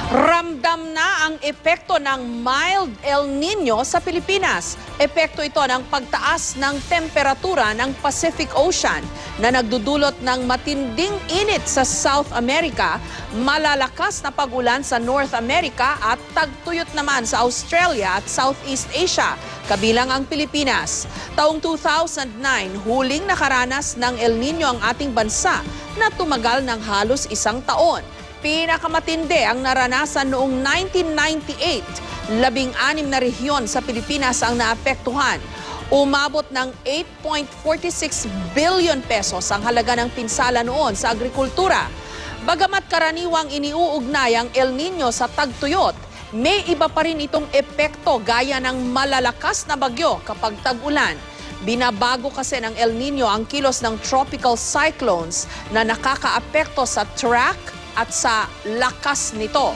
Ramdam na ang epekto ng mild El Nino sa Pilipinas. Epekto ito ng pagtaas ng temperatura ng Pacific Ocean na nagdudulot ng matinding init sa South America, malalakas na pag-ulan sa North America at tagtuyot naman sa Australia at Southeast Asia, kabilang ang Pilipinas. Taong 2009, huling nakaranas ng El Nino ang ating bansa na tumagal ng halos isang taon. Pinakamatindi ang naranasan noong 1998. 16 na rehiyon sa Pilipinas ang naapektuhan. Umabot ng 8.46 billion pesos ang halaga ng pinsala noon sa agrikultura. Bagamat karaniwang iniuugnay ang El Nino sa tagtuyot, may iba pa rin itong epekto gaya ng malalakas na bagyo kapag tag-ulan. Binabago kasi ng El Nino ang kilos ng tropical cyclones na nakakaapekto sa track at sa lakas nito.